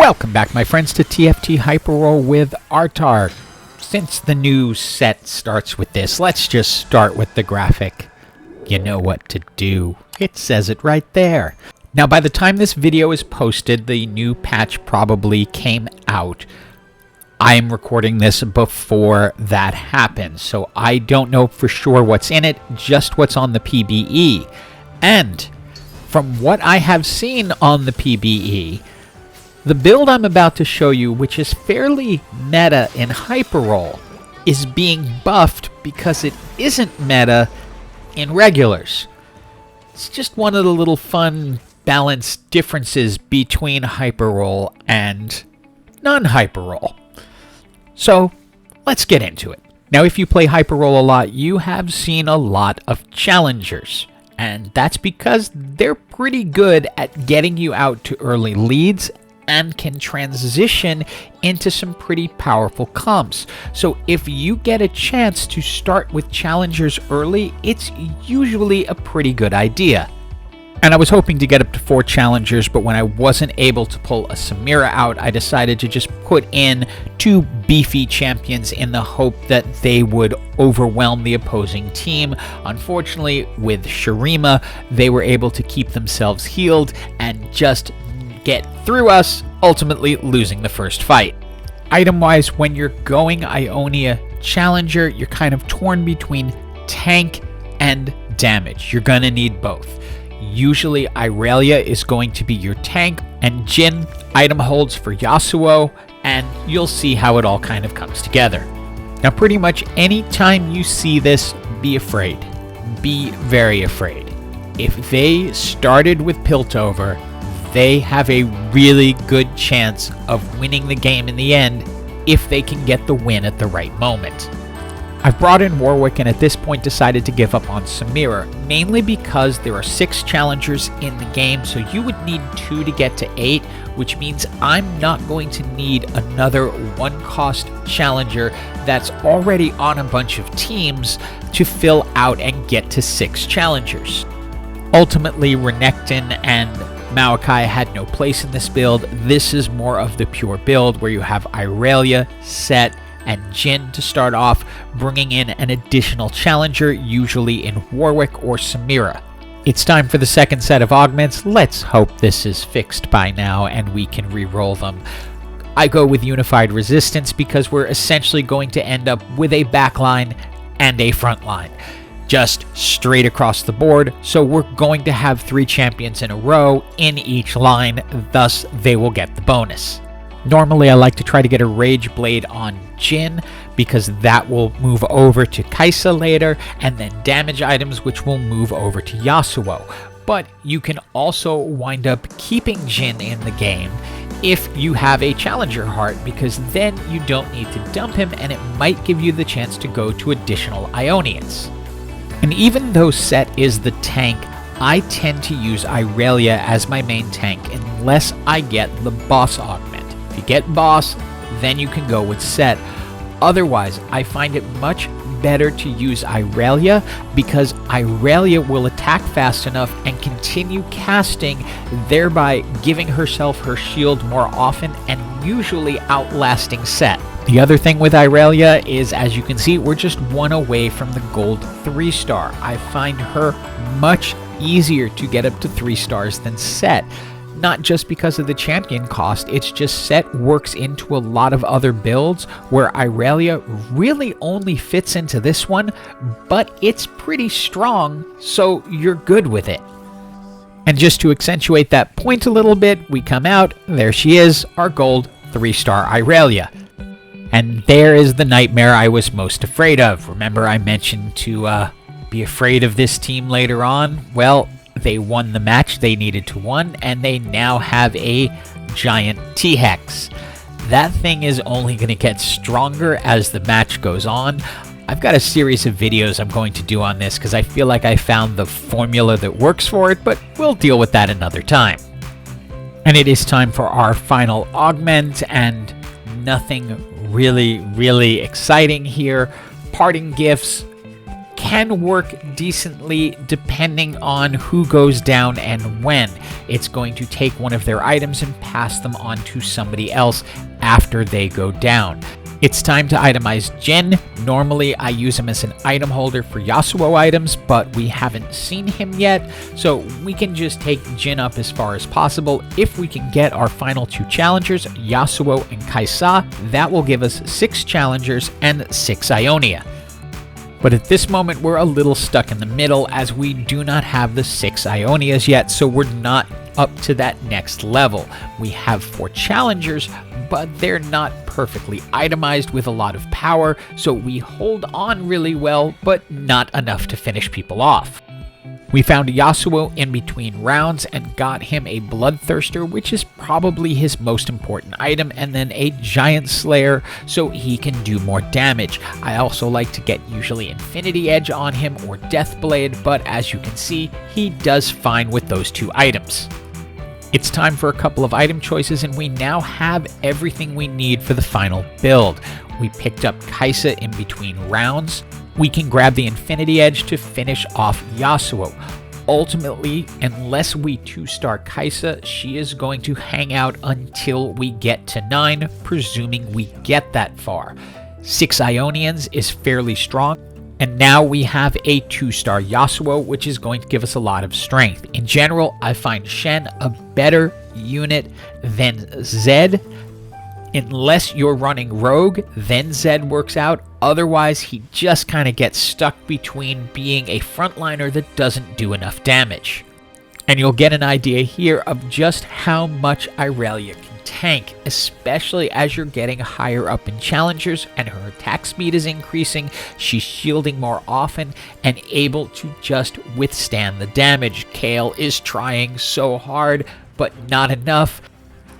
Welcome back, my friends, to TFT Hyperroll with Artar. Since the new set starts with this, let's just start with the graphic. You know what to do. It says it right there. Now, by the time this video is posted, the new patch probably came out. I am recording this before that happens, so I don't know for sure what's in it, just what's on the PBE. And from what I have seen on the PBE, the build I'm about to show you, which is fairly meta in Hyperroll, is being buffed because it isn't meta in regulars. It's just one of the little fun balanced differences between Hyperroll and non-Hyperroll. So, let's get into it. Now, if you play Hyperroll a lot, you have seen a lot of Challengers. And that's because they're pretty good at getting you out to early leads and can transition into some pretty powerful comps. So if you get a chance to start with Challengers early, it's usually a pretty good idea. And I was hoping to get up to 4 Challengers, but when I wasn't able to pull a Samira out, I decided to just put in 2 beefy champions in the hope that they would overwhelm the opposing team. Unfortunately, with Shurima, they were able to keep themselves healed and just get through us, ultimately losing the first fight. Item-wise, when you're going Ionia Challenger, you're kind of torn between tank and damage. You're gonna need both. Usually Irellia is going to be your tank, and Jhin item holds for Yasuo, and you'll see how it all kind of comes together. Now, pretty much any time you see this, be afraid. Be very afraid. If they started with Piltover, they have a really good chance of winning the game in the end if they can get the win at the right moment. I've brought in Warwick and at this point decided to give up on Samira, mainly because there are 6 Challengers in the game, so you would need 2 to get to 8, which means I'm not going to need another 1-cost Challenger that's already on a bunch of teams to fill out and get to 6 Challengers. Ultimately, Renekton and Maokai had no place in this build. This is more of the pure build where you have Irellia, Sett, and Jhin to start off, bringing in an additional Challenger, usually in Warwick or Samira. It's time for the second set of augments. Let's hope this is fixed by now and we can re-roll them. I go with Unified Resistance because we're essentially going to end up with a backline and a frontline. Just straight across the board, so we're going to have 3 champions in a row in each line, thus they will get the bonus. Normally I like to try to get a Rage Blade on Jhin because that will move over to Kai'Sa later, and then damage items which will move over to Yasuo. But you can also wind up keeping Jhin in the game if you have a Challenger heart, because then you don't need to dump him and it might give you the chance to go to additional Ionians. And even though Sett is the tank, I tend to use Irellia as my main tank unless I get the boss augment. If you get boss, then you can go with Sett. Otherwise, I find it much better to use Irellia because Irellia will attack fast enough and continue casting, thereby giving herself her shield more often and usually outlasting Sett. The other thing with Irellia is, as you can see, we're just 1 away from the gold 3-star. I find her much easier to get up to 3 stars than Sett. Not just because of the champion cost, it's just Sett works into a lot of other builds where Irellia really only fits into this one, but it's pretty strong, so you're good with it. And just to accentuate that point a little bit, we come out, there she is, our gold 3-star Irellia. And there is the nightmare I was most afraid of. Remember I mentioned to be afraid of this team later on? Well, they won the match they needed to win, and they now have a giant T-Hex. That thing is only going to get stronger as the match goes on. I've got a series of videos I'm going to do on this because I feel like I found the formula that works for it, but we'll deal with that another time. And it is time for our final augment, and nothing really exciting here. Parting gifts can work decently depending on who goes down and when. It's going to take one of their items and pass them on to somebody else after they go down. It's time to itemize Jhin. Normally I use him as an item holder for Yasuo items, but we haven't seen him yet, so we can just take Jhin up as far as possible. If we can get our final 2 challengers, Yasuo and Kai'Sa, that will give us 6 challengers and 6 Ionia. But at this moment we're a little stuck in the middle as we do not have the 6 Ionias yet, so we're not up to that next level. We have 4 challengers, but they're not perfectly itemized with a lot of power, so we hold on really well, but not enough to finish people off. We found Yasuo in between rounds and got him a Bloodthirster, which is probably his most important item, and then a Giant Slayer so he can do more damage. I also like to get usually Infinity Edge on him or Deathblade, but as you can see, he does fine with those 2 items. It's time for a couple of item choices, and we now have everything we need for the final build. We picked up Kai'Sa in between rounds. We can grab the Infinity Edge to finish off Yasuo. Ultimately, unless we 2-star Kai'Sa, she is going to hang out until we get to 9, presuming we get that far. 6 Ionians is fairly strong. And now we have a 2-star Yasuo, which is going to give us a lot of strength. In general, I find Shen a better unit than Zed. Unless you're running Rogue, then Zed works out. Otherwise, he just kind of gets stuck between being a frontliner that doesn't do enough damage. And you'll get an idea here of just how much Irellia can tank, especially as you're getting higher up in challengers and her attack speed is increasing. She's shielding more often and able to just withstand the damage. Kayle is trying so hard, but not enough.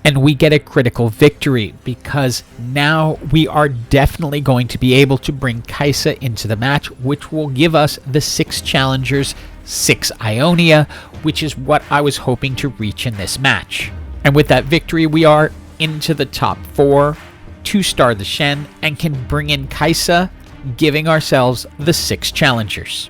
And we get a critical victory because now we are definitely going to be able to bring Kai'Sa into the match, which will give us the 6 challengers, 6 Ionia, which is what I was hoping to reach in this match. And with that victory, we are into the top 4, 2-star the Shen, and can bring in Kai'Sa, giving ourselves the 6 challengers.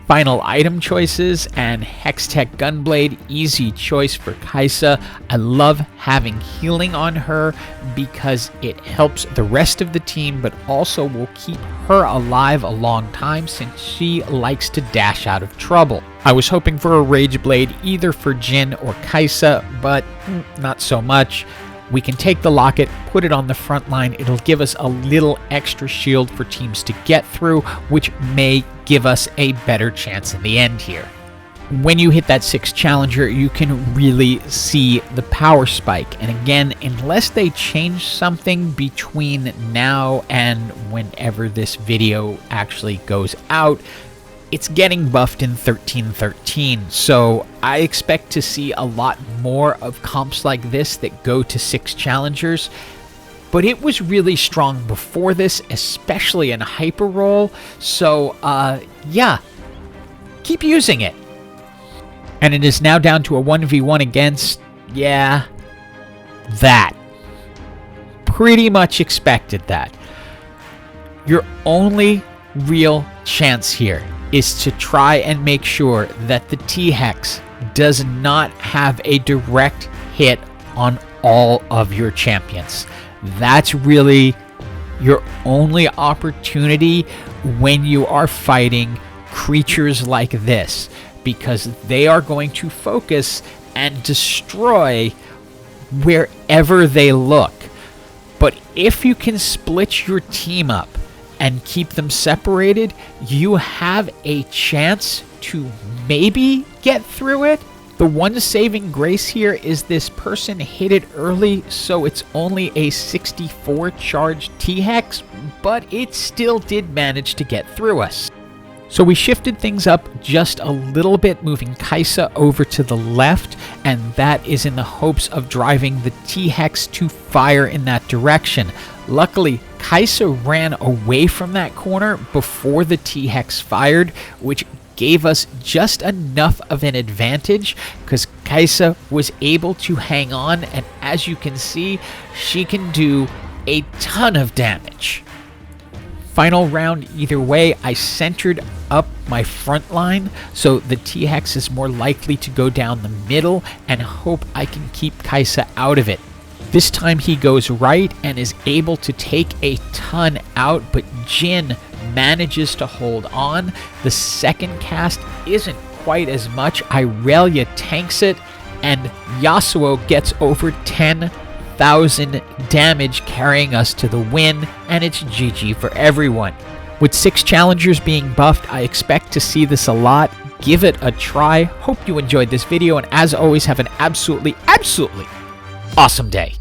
Final item choices, and Hextech Gunblade, easy choice for Kai'Sa. I love having healing on her because it helps the rest of the team, but also will keep her alive a long time since she likes to dash out of trouble. I was hoping for a Rage Blade either for Jhin or Kai'Sa, but not so much. We can take the locket, put it on the front line. It'll give us a little extra shield for teams to get through, which may give us a better chance in the end here. When you hit that 6 challenger, you can really see the power spike. And again, unless they change something between now and whenever this video actually goes out, it's getting buffed in 13.13, so I expect to see a lot more of comps like this that go to 6 challengers. But it was really strong before this, especially in hyperroll, so yeah, keep using it. And it is now down to a 1v1 against, yeah, that. Pretty much expected that. Your only real chance here is to try and make sure that the T-Hex does not have a direct hit on all of your champions. That's really your only opportunity when you are fighting creatures like this, because they are going to focus and destroy wherever they look. But if you can split your team up and keep them separated, you have a chance to maybe get through it. The one saving grace here is this person hit it early, so it's only a 64 charge T-Hex, but it still did manage to get through us. So we shifted things up just a little bit, moving Kai'Sa over to the left, and that is in the hopes of driving the T-Hex to fire in that direction. Luckily, Kai'Sa ran away from that corner before the T-Hex fired, which gave us just enough of an advantage because Kai'Sa was able to hang on, and as you can see, she can do a ton of damage. Final round either way, I centered up my front line, so the T-Hex is more likely to go down the middle and hope I can keep Kai'Sa out of it. This time he goes right and is able to take a ton out, but Jhin manages to hold on. The second cast isn't quite as much. Irellia tanks it, and Yasuo gets over 10,000 damage, carrying us to the win, and it's GG for everyone. With 6 challengers being buffed, I expect to see this a lot. Give it a try. Hope you enjoyed this video, and as always, have an absolutely awesome day.